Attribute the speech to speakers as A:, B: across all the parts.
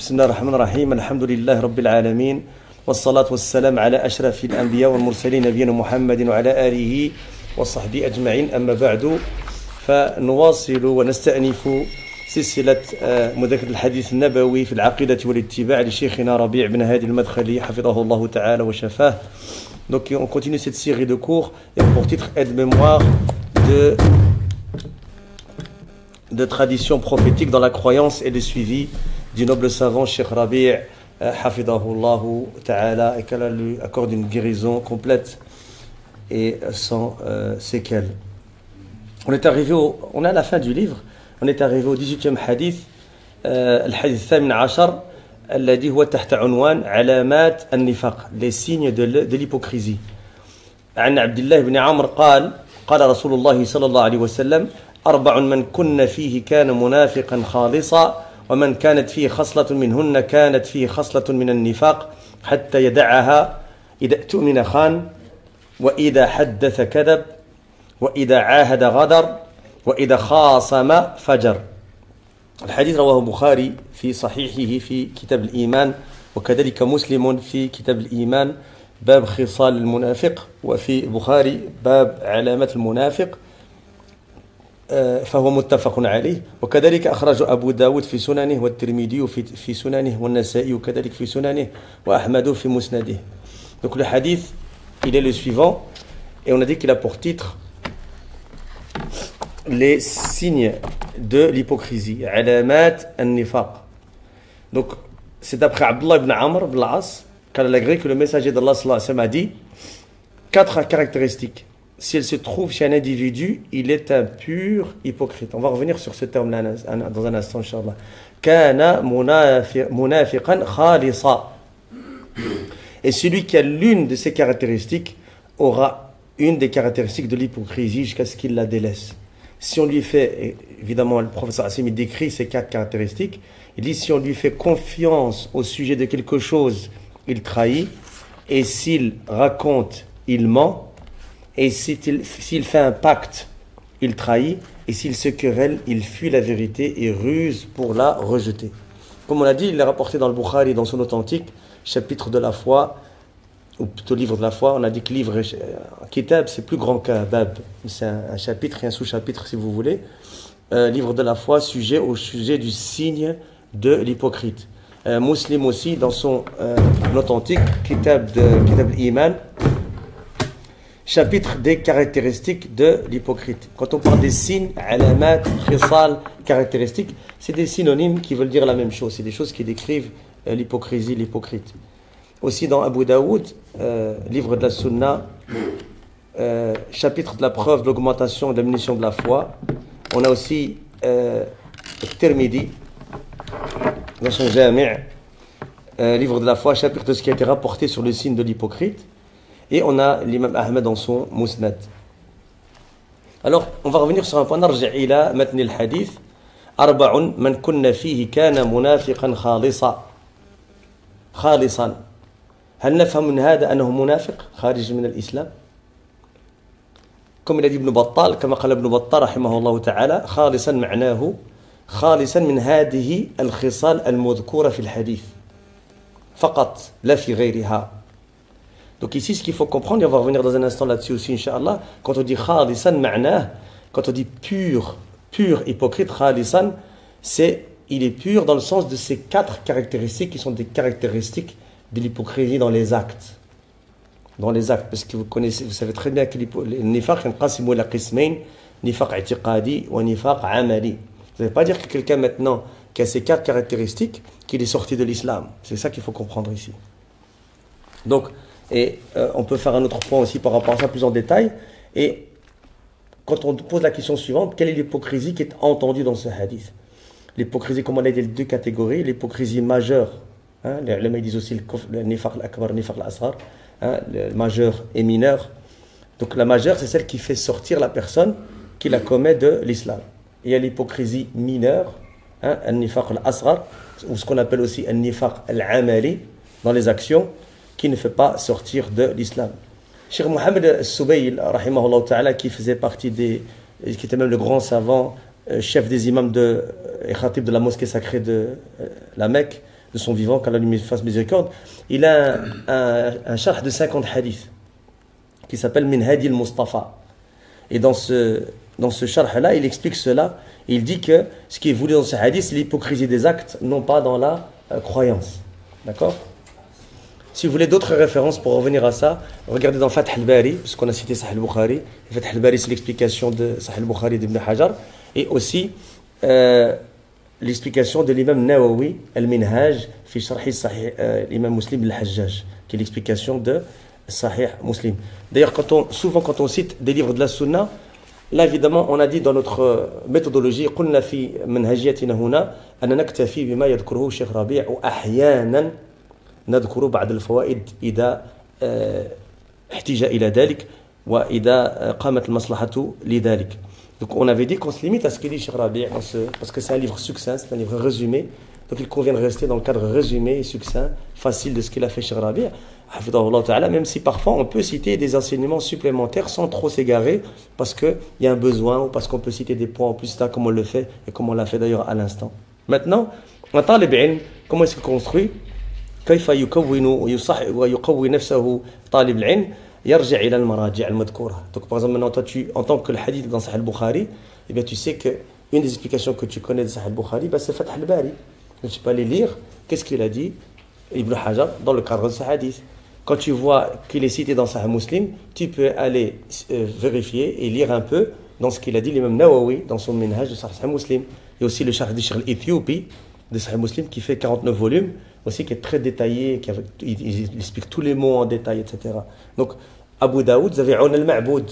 A: بسم الله الرحمن الرحيم الحمد لله رب العالمين والصلاة والسلام على أشرف الأنبياء والمرسلين نبينا محمد وعلى آله وصحبه أجمعين أما بعد فنواصل ونستأنف سلسلة مذاكرة الحديث النبوي في العقيدة والاتباع لشيخنا ربيع بن هادي المدخلي حفظه الله تعالى وشفاه. Donc on continue cette série de cours et pour titre aide-mémoire de tradition prophétique dans la croyance et le suivi du noble savant Cheikh Rabi' Hafidahullah Ta'ala, et qu'Allah lui accorde une guérison complète et sans séquelles. On est à la fin du livre, on est arrivé au 18e hadith, le hadith الثامن عشر الذي هو تحت عنوان علامات النفاق, les signes de l'hypocrisie. عن عبد الله بن عمرو قال رسول الله صلى الله عليه وسلم أربع من كن فيه كان منافقا خالصا ومن كانت فيه خصلة منهن كانت فيه خصلة من النفاق حتى يدعها إذا اؤتمن خان وإذا حدث كذب وإذا عاهد غدر وإذا خاصم فجر. الحديث رواه البخاري في صحيحه في كتاب الإيمان وكذلك مسلم في كتاب الإيمان باب خصال المنافق, وفي البخاري باب علامات المنافق, فهو متفق عليه. وكذلك أخرج أبو داود في سننه والترمذي في سننه والنسائي وكذلك في سننه وأحمد في مسنده. Donc le hadith, il est le suivant et on a dit qu'il a pour titre les signes de l'hypocrisie, alamat an-nifaq. Donc c'est d'après Abdullah ibn Amr ibn al-As qu'elle a agré que le messager d'Allah sallallahu alayhi wa sallam a dit 4 caractéristiques. Si elle se trouve chez un individu, il est un pur hypocrite. On va revenir sur ce terme-là dans un instant, Inch'Allah. Kana munafiqan khalisa. Et celui qui a l'une de ces caractéristiques aura une des caractéristiques de l'hypocrisie jusqu'à ce qu'il la délaisse. Si on lui fait, évidemment, le professeur Hassim décrit ces 4 caractéristiques, il dit si on lui fait confiance au sujet de quelque chose, il trahit, et s'il raconte, il ment, et s'il fait un pacte, il trahit, et s'il se querelle, il fuit la vérité et ruse pour la rejeter. Comme on l'a dit, il est rapporté dans le Bukhari, dans son authentique, chapitre de la foi, ou plutôt livre de la foi. On a dit que livre, kitab, c'est plus grand qu'un bab, c'est un chapitre et un sous-chapitre si vous voulez. Livre de la foi, au sujet du signe de l'hypocrite. Muslim aussi, dans son authentique, kitab l'Iman, chapitre des caractéristiques de l'hypocrite. Quand on parle des signes, alamat, khisal, caractéristiques, c'est des synonymes qui veulent dire la même chose. C'est des choses qui décrivent l'hypocrisie, l'hypocrite. Aussi dans Abu Daoud, livre de la Sunna, chapitre de la preuve de l'augmentation et de la munition de la foi. On a aussi Tirmidhi, dans son Jami', livre de la foi, chapitre de ce qui a été rapporté sur le signe de l'hypocrite. Et on a l'imam Ahmed dans son Musnad. Alors, on va revenir sur un point. نرجع إلى متن الحديث. أربع من كن فيه كان منافقا خالصا. هل نفهم من هذا أنه منافق خارج من الإسلام؟ comme il a dit Ibn Battal, كما قال ابن بطال رحمه الله تعالى, خالصا معناه خالصا من هذه الخصال المذكورة في الحديث فقط لا في غيرها. Donc ici, ce qu'il faut comprendre, et on va revenir dans un instant là-dessus aussi, Inch'Allah, quand on dit khalisan ma'nah, quand on dit pur hypocrite, khalisan, il est pur dans le sens de ces 4 caractéristiques qui sont des caractéristiques de l'hypocrisie dans les actes. Dans les actes, parce que vous savez très bien que le nifaq yanqasimu ila qismayn, nifaq i'tiqadi wa nifaq amali. Vous n'allez pas dire que quelqu'un maintenant qui a ces 4 caractéristiques, qu'il est sorti de l'islam. C'est ça qu'il faut comprendre ici. Donc, on peut faire un autre point aussi par rapport à ça plus en détail. Et quand on pose la question suivante, quelle est l'hypocrisie qui est entendue dans ce hadith? L'hypocrisie, comme on a dit, il y a 2 catégories. L'hypocrisie majeure, les ulama disent aussi le nifaq al-akbar, le nifaq al-asghar, le majeur et mineur. Donc la majeure, c'est celle qui fait sortir la personne qui la commet de l'islam. Il y a l'hypocrisie mineure, le nifaq al-asghar, ou ce qu'on appelle aussi le nifaq al-amali, dans les actions, qui ne fait pas sortir de l'islam. Cheikh Mohammed Soubayl, rahimahullah ta'ala, qui faisait partie qui était même le grand savant, chef des imams et khatib de la mosquée sacrée de la Mecque, de son vivant, qu'Allah lui fasse miséricorde, il a un charh de 50 hadiths qui s'appelle Minhadi al-Mustafa. Et dans ce charh-là, il explique cela. Il dit que ce qui est voulu dans ce hadith, c'est l'hypocrisie des actes, non pas dans la croyance. D'accord? Si vous voulez d'autres références pour revenir à ça, regardez dans Fath al-Bari, puisqu'on a cité Sahih al-Bukhari. Fath al-Bari, c'est l'explication de Sahih al-Bukhari d'Ibn Hajar. Et aussi l'explication de l'imam Nawawi, al-Minhaj, fi sharhi Sahih l'imam Muslim al-Hajjaj, qui est l'explication de Sahih Muslim. D'ailleurs, souvent quand on cite des livres de la Sunna, là évidemment on a dit dans notre méthodologie قلنا في منهجيتنا هنا أن نكتفي بما يذكره الشيخ ربيع وأحيانا نذكر بعض الفوائد إذا احتاج إلى ذلك وإذا قامت المصلحة لذلك. Donc on avait dit qu'on se limite à ce qu'il dit Cheikh Rabi' parce que c'est un livre succinct, c'est un livre résumé. Donc il convient de rester dans le cadre résumé et succinct, facile de ce qu'il a fait Cheikh Rabi', même si parfois on peut citer des enseignements supplémentaires sans trop s'égarer, parce qu'il y a un besoin ou parce qu'on peut citer des points en plus, comme on le fait et comme on l'a fait d'ailleurs à l'instant. Maintenant, un talib ilm, comment est-ce qu'il construit? كيف يكون ويقوي نفسه طالب العلم يرجع إلى المراجع المذكورة. Donc par exemple maintenant toi en tant que le hadith dans Sahih al-Bukhari, eh bien tu sais que une des explications que tu connais de Sahih al-Bukhari, c'est Fath al-Bari. Donc tu peux aller lire qu'est-ce qu'il a dit Ibn Hajar dans le cadre de ce hadith. Quand tu vois qu'il est cité dans Sahih Muslim, tu peux aller vérifier et lire un peu dans ce qu'il a dit l'imam Nawawi dans son Minhaj de Sahih Muslim. Il y a aussi le Sharh al Éthiopie de Sahih Muslim qui fait 49 volumes, aussi qui est très détaillé, il explique tous les mots en détail, etc. Donc, Abu Daoud, vous avez Aoun al-Ma'boud,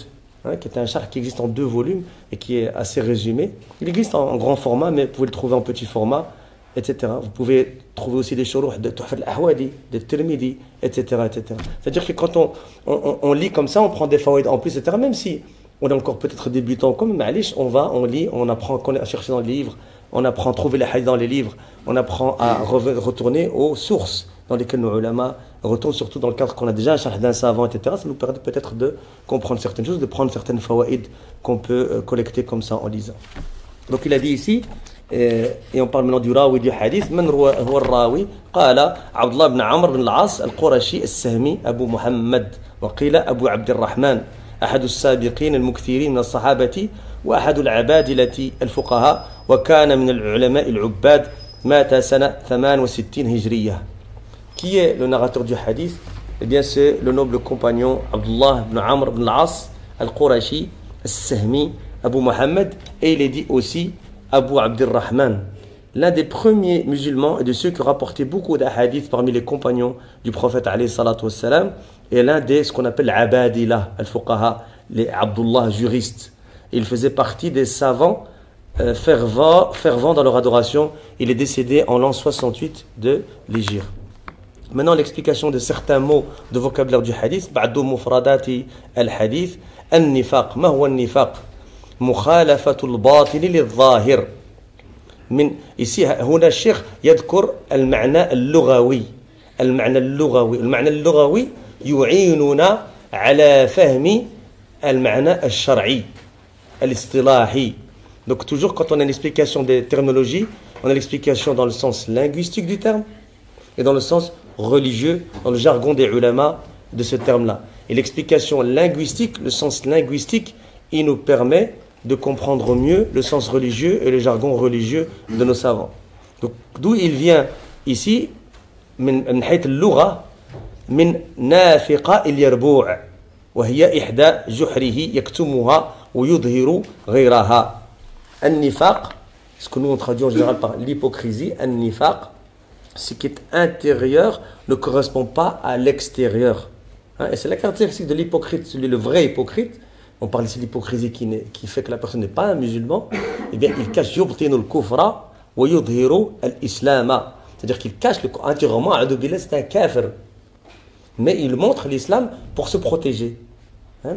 A: qui est un charh qui existe en 2 volumes et qui est assez résumé. Il existe en grand format, mais vous pouvez le trouver en petit format, etc. Vous pouvez trouver aussi des shuruh de Tuhfat al-Ahwadi, de Tirmidhi, etc., etc. C'est-à-dire que quand on lit comme ça, on prend des fawaïd en plus, etc. Même si on est encore peut-être débutant, comme Ma'alish, on lit, on apprend à chercher dans les livres, on apprend à trouver les hadiths dans les livres, on apprend à retourner aux sources dans lesquelles nos ulama retournent, surtout dans le cadre qu'on a déjà un charh d'un savant, etc. Ça nous permet peut-être de comprendre certaines choses, de prendre certaines fawaïd qu'on peut collecter comme ça en lisant. Donc il a dit ici, et on parle maintenant du rawi du hadith, من هو الراوي قال عبد الله بن عمرو بن العاص القرشي السهمي أبو محمد وقيل أبو عبد الرحمن أحد السابقين المكثرين من الصحابة وأحد العبادلة الفقهاء وكان من العلماء العباد مات سنة 68 هجرية. Qui est le narrateur du hadith? Eh bien c'est le noble compagnon Abdullah ibn Amr ibn al-As al-Qurashi al-Sahmi Abu Muhammad, et il est dit aussi Abu Abdirrahman, l'un des premiers musulmans et de ceux qui rapportaient beaucoup d'ahadiths parmi les compagnons du prophète alayhi salatu wassalam, et l'un des ce qu'on appelle Abadila al-Fuqaha, les Abdullah juristes. Il faisait partie des savants fervents dans leur adoration. Il est décédé en l'an 68 de l'Hégire. Maintenant l'explication de certains mots de vocabulaire du hadith. بعد مفردات الحديث النفاق. ما هو النفاق؟ مخالفة الباطن للظاهر. من ici هنا الشيخ يذكر المعنى اللغوي. المعنى اللغوي يعيننا على فهم المعنى الشرعي الاصطلاحي. Donc toujours quand on a une explication des terminologies, on a l'explication dans le sens linguistique du terme et dans le sens religieux, dans le jargon des ulama de ce terme-là. Et l'explication linguistique, le sens linguistique, il nous permet de comprendre mieux le sens religieux et le jargon religieux de nos savants. Donc d'où il vient ici, من حيث اللغة من نافقة اليربوع وهي إحدى جحره يكتمها ويظهر غيرها. النفاق, ce que nous on traduit en général par l'hypocrisie, النفاق, ce qui est intérieur ne correspond pas à l'extérieur. Et c'est la caractéristique de l'hypocrite, celui le vrai hypocrite. On parle ici de l'hypocrisie qui fait que la personne n'est pas un musulman. Eh bien, il cache yubtinu al-kufra wa yudhiru al-islam. C'est-à-dire qu'il cache intérieurement, c'est un kafir. Mais il montre l'islam pour se protéger.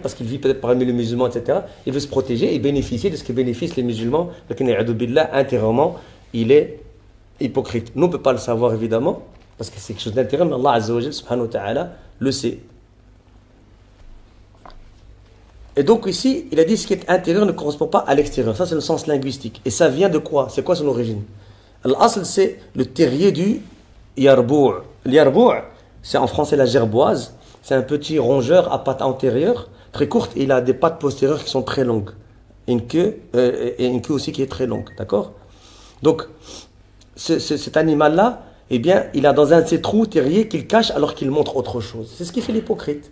A: Parce qu'il vit peut-être parmi les musulmans, etc. Il veut se protéger et bénéficier de ce que bénéficient les musulmans. Mais intérieurement, il est hypocrite. Nous, on ne peut pas le savoir, évidemment, parce que c'est quelque chose d'intérieur, mais Allah Azza wa Jal, subhanahu wa ta'ala, le sait. Et donc ici, il a dit ce qui est intérieur ne correspond pas à l'extérieur. Ça, c'est le sens linguistique. Et ça vient de quoi? C'est quoi son origine? L'asl, c'est le terrier du Yarbour. L'yarbour, c'est en français la gerboise. C'est un petit rongeur à pattes antérieures, très courtes, et il a des pattes postérieures qui sont très longues. Et une queue aussi qui est très longue, d'accord? Donc, cet animal-là, eh bien, il a dans un de ses trous terriers qu'il cache alors qu'il montre autre chose. C'est ce qui fait l'hypocrite.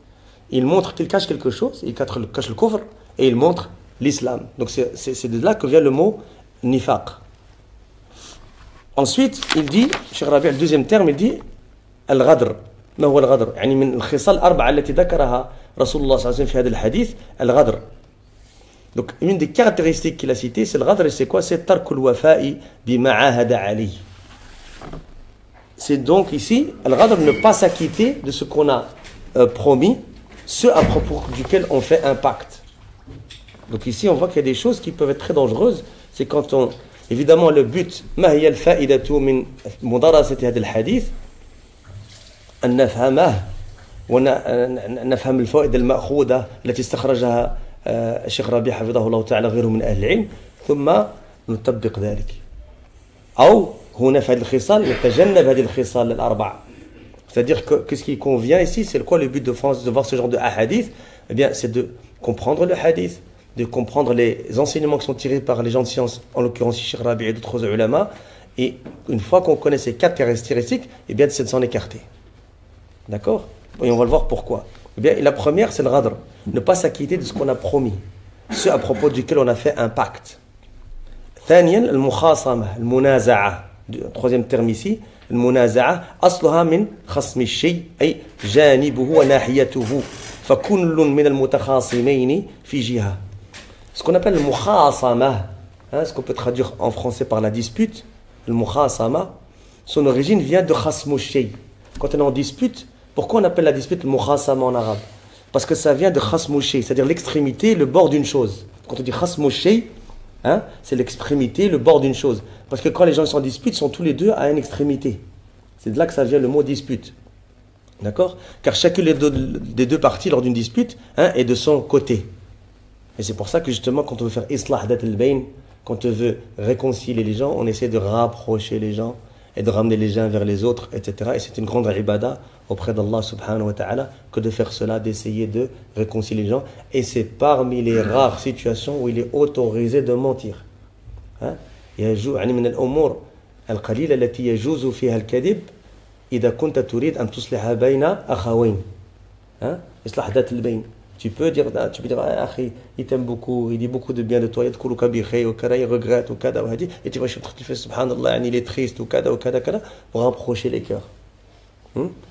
A: Il montre qu'il cache quelque chose, il cache le kufr, et il montre l'islam. Donc, c'est de là que vient le mot nifaq. Ensuite, il dit, Cheikh Rabi', le deuxième terme, il dit al-ghadr. ما هو الغدر؟ يعني من الخصال الأربعة التي ذكرها رسول الله صلى الله عليه وسلم في هذا الحديث الغدر. Donc, une des caractéristiques qu'il a citées, c'est le ghadr, et c'est quoi? C'est tarkul wafa'i bima ahada alayhi. C'est donc ici, le ghadr, ne pas s'acquitter de ce qu'on a promis, ce à propos duquel on fait un pacte. Donc ici, on voit qu'il y a des choses qui peuvent être très dangereuses. C'est quand on... Évidemment, le but, ما هي الفائدة من مدارسة هذا الحديث؟ أن نفهمه ونفهم الفوائد المأخوذة التي استخرجها الشيخ ربيع حفظه الله تعالى غيره من أهل العلم ثم نطبق ذلك أو هنا في هذه الخصال نتجنب هذه الخصال الأربع. C'est-à-dire que ce qui convient ici, c'est quoi le but de voir ce genre de hadith? Eh bien, c'est de comprendre le hadith, de comprendre les enseignements qui sont tirés par les gens de science, en l'occurrence Cheikh Rabi' et d'autres ulama, et une fois qu'on connaît ces quatre caractéristiques, eh bien, c'est de s'en écarter. D'accord? Et on va le voir pourquoi. Eh bien, la première, c'est le ghadr. Ne pas s'acquitter de ce qu'on a promis. Ce à propos duquel on a fait un pacte. ثانيا المخاصمة المنازعة. Troisième terme ici, المنازعة أصلها من خصم الشيء أي جانبه وناحيته فكل من المتخاصمين في جهة. Ce qu'on appelle le mukhasama, ce qu'on peut traduire en français par la dispute, le mukhasama, son origine vient de khasmu shay. Quand on est en dispute, pourquoi on appelle la dispute le mukhasama en arabe? Parce que ça vient de khasmu shay, c'est-à-dire l'extrémité, le bord d'une chose. Quand on dit khasmu shay, c'est l'extrémité, le bord d'une chose. Parce que quand les gens sont en dispute, ils sont tous les deux à une extrémité. C'est de là que ça vient le mot dispute. D'accord? Car chacune des deux parties lors d'une dispute est de son côté. Et c'est pour ça que justement, quand on veut faire islah dat al-bayn, quand on veut réconcilier les gens, on essaie de rapprocher les gens et de ramener les uns vers les autres, etc. Et c'est une grande ibada auprès d'Allah subhanahu wa ta'ala que de faire cela, d'essayer de réconcilier les gens. Et c'est parmi les rares situations où il est autorisé de mentir. يعني من الأمور القليلة التي يجوز فيها الكذب إذا كنت تريد أن تصلح بين أخوين. إصلاح ذات البين. Tu peux dire, Akhi, il t'aime beaucoup, il dit beaucoup de bien de toi, il regrette, et tu vas chez tu fais subhanallah, il est triste, pour rapprocher les cœurs.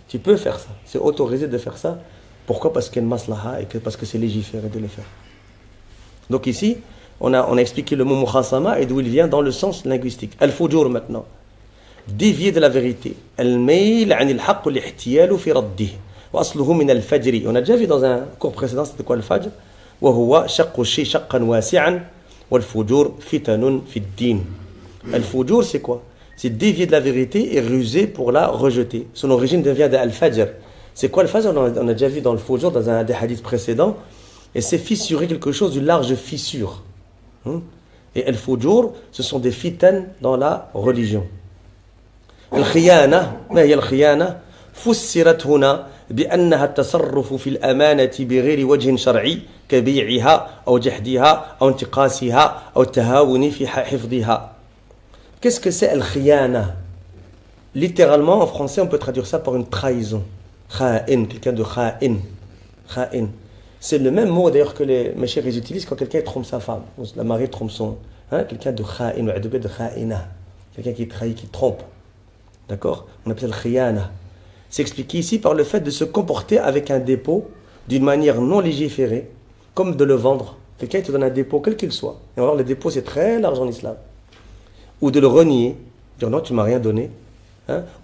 A: Tu peux faire ça, c'est autorisé de faire ça. Pourquoi? Parce qu'il y a une maslaha et parce que c'est légiféré de le faire. Donc ici, on a expliqué le mot mukhasama et d'où il vient dans le sens linguistique. Al-fujur maintenant, dévier de la vérité. Al-mail anil haqq al-ihtiyal fi raddihi. وأصله من الفجر. On a déjà vu dans un cours précédent c'était quoi le fajr? وهو شق الشيء شقا واسعا والفجور فتن في الدين. الفجور c'est quoi? C'est dévier de la vérité et ruser pour la rejeter. Son origine vient de al-fajr. C'est quoi le fajr? On a déjà vu dans le fujur dans un des hadiths précédents. Et c'est fissurer quelque chose d'une large fissure. Et al-fujur, ce sont des fitan dans la religion. Al-khiyana, ما هي الخيانة؟ فسرت هنا بأنها التصرف في الأمانة بغير وجه شرعي كبيعها أو جحدها أو انتقاصها أو التهاون في حفظها. Qu'est-ce que c'est al-khiyana? Littéralement, en français, on peut traduire ça par une trahison. Kha'in, quelqu'un de kha'in. Kha'in. C'est le même mot d'ailleurs que les meshayikh ils utilisent quand quelqu'un trompe sa femme. La mariée trompe son... quelqu'un de kha'in, ou de kha'ina. Quelqu'un qui trahit, qui trompe. D'accord? On appelle al-khiyana. C'est expliqué ici par le fait de se comporter avec un dépôt d'une manière non légiférée, comme de le vendre. Quelqu'un te donne un dépôt, quel qu'il soit. Et on va voir, le dépôt, c'est très large en islam. Ou de le renier, dire non, tu m'as rien donné.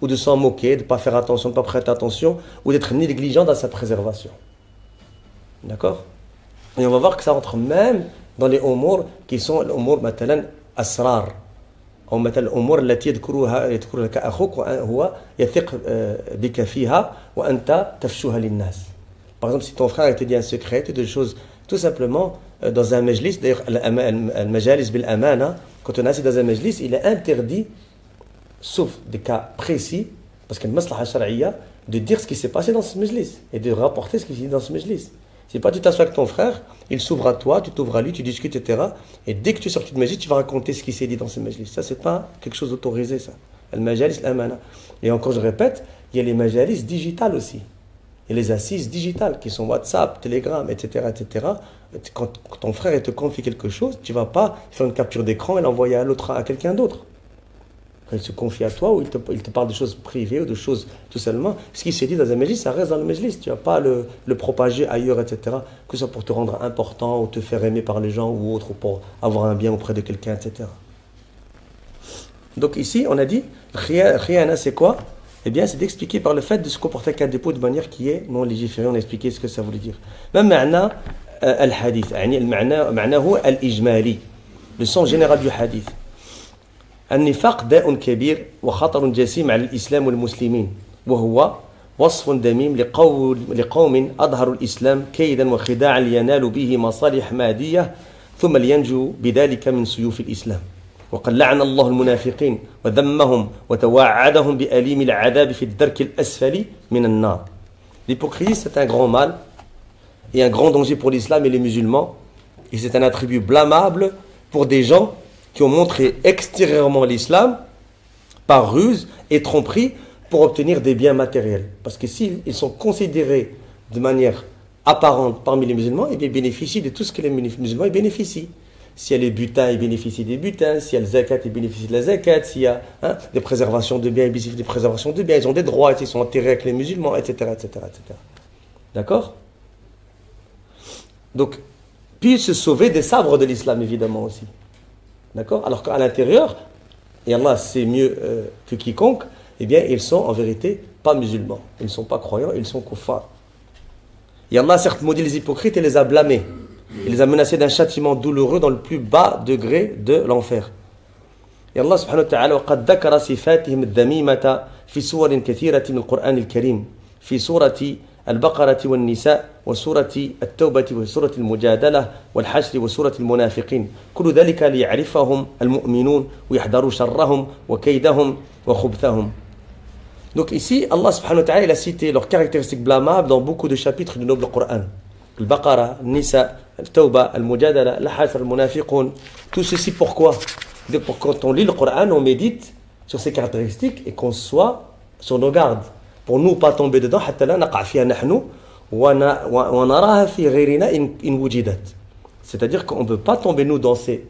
A: Ou de s'en moquer, de ne pas faire attention, de ne pas prêter attention, ou d'être négligent dans sa préservation. D'accord? Et on va voir que ça entre même dans les umur qui sont les umur, matalan, asrar. أو مثل الأمور التي يذكرها لك أخوك وهو يثق بك فيها وأنت تفشوها للناس. Par exemple, si ton frère te dit un secret, des choses tout simplement dans un majlis, d'ailleurs al-majalis bil-amana, quand on est assis dans un majlis, il est interdit, sauf des cas précis, Parce qu'il y a une maslaha shar'iyya de dire ce qui s'est passé dans ce majlis et de rapporter ce qui s'est dit dans ce majlis. C'est pas tu t'assois avec ton frère, il s'ouvre à toi, tu t'ouvres à lui, tu discutes, etc. Et dès que tu es sorti de majlis, tu vas raconter ce qui s'est dit dans ce majlis. Ça, c'est pas quelque chose d'autorisé, ça. Al-majalis al-amana. Et encore, je répète, il y a les majalis digitales aussi. Il y a les assises digitales qui sont WhatsApp, Telegram, etc., etc. Quand ton frère te confie quelque chose, tu ne vas pas faire une capture d'écran et l'envoyer à quelqu'un d'autre. Quand il se confie à toi ou il te parle de choses privées ou de choses tout simplement, ce qui s'est dit dans un majlis, ça reste dans le majlis. Tu ne vas pas le propager ailleurs, etc. Que ce soit pour te rendre important ou te faire aimer par les gens ou autre, ou pour avoir un bien auprès de quelqu'un, etc. Donc ici, on a dit, khiyana, c'est quoi? Eh bien, c'est d'expliquer par le fait de se comporter avec un dépôt de manière qui est non légiférée. On a expliqué ce que ça voulait dire. Même ma'na al-hadith, ma'nahu al-ijmali, le sens général du hadith. النفاق داء كبير وخطر جسيم على الإسلام والمسلمين وهو وصف دميم لقوم أظهروا الإسلام كيدا وخداعا لينالوا به مصالح مادية ثم لينجوا بذلك من سيوف الإسلام وقد لعن الله المنافقين وذمهم وتوعدهم بأليم العذاب في الدرك الأسفل من النار. L'hypocrisie, c'est un grand mal et un grand danger pour l'islam et les musulmans, et c'est un attribut blâmable pour des gens qui ont montré extérieurement l'islam par ruse et tromperie pour obtenir des biens matériels. Parce que s'ils sont considérés de manière apparente parmi les musulmans, ils bénéficient de tout ce que les musulmans bénéficient. S'il y a les butins, ils bénéficient des butins. S'il y a le zakat, ils bénéficient de la zakat. S'il y a des préservations de biens, ils bénéficient des préservations de biens. Ils ont des droits, ils sont enterrés avec les musulmans, etc. etc., etc. D'accord? Donc, puis se sauver des sabres de l'islam, évidemment aussi. D'accord? Alors qu'à l'intérieur, et Allah sait mieux que quiconque, eh bien, ils sont en vérité pas musulmans. Ils ne sont pas croyants, ils sont kuffars. Et Allah a certes maudit les hypocrites et les a blâmés. Il les a menacés d'un châtiment douloureux dans le plus bas degré de l'enfer. Et Allah subhanahu wa ta'ala وقد ذكر صفاتهم الذميمة في سور كثيرة من القرآن الكريم في سورة البقرة والنساء وسورة التوبة وسورة المجادلة والحشر وسورة المنافقين كل ذلك ليعرفهم المؤمنون ويحذروا شرهم وكيدهم وخبثهم. Donc ici, Allah subhanahu wa ta'ala il a cité leurs caractéristiques blâmables dans beaucoup de chapitres du noble Coran. Al-Baqara, Nisa, Al-Tawba, Al-Mujadala, Al-Hasr, Al-Munafiqun. Tout ceci pourquoi? Pour quand on lit le Coran, on médite sur ces caractéristiques et qu'on soit sur nos gardes. Pour nous pas tomber dedans, حتى لا نقع فيها نحن ونراها في غيرنا إن وجدت. C'est-à-dire qu'on ne peut pas tomber nous dans ces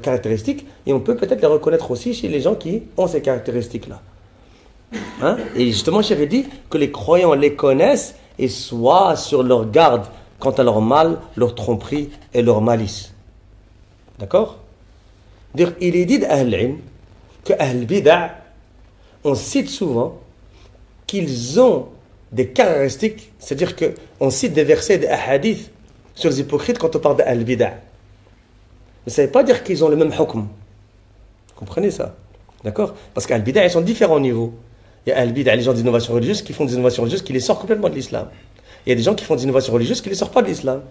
A: caractéristiques et on peut peut-être les reconnaître aussi chez les gens qui ont ces caractéristiques-là. Et justement, j'ai dit que les croyants les connaissent et soient sur leur garde quant à leur mal, leur tromperie et leur malice. D'accord? Il est dit d'Ahl al-Ilm que Ahl Bid'a, on cite souvent qu'ils ont des caractéristiques, c'est-à-dire qu'on cite des versets, des hadiths sur les hypocrites quand on parle d'Ahl Bid'a. Mais ça ne veut pas dire qu'ils ont le même hukm. Vous comprenez ça? D'accord? Parce qu'Ahl Bid'a, ils sont différents niveaux. Il y a Ahl Bid'a, les gens d'innovation religieuse qui font des innovations religieuses qui les sortent complètement de l'islam. Il y a des gens qui font des innovations religieuses qui ne les sortent pas de l'islam.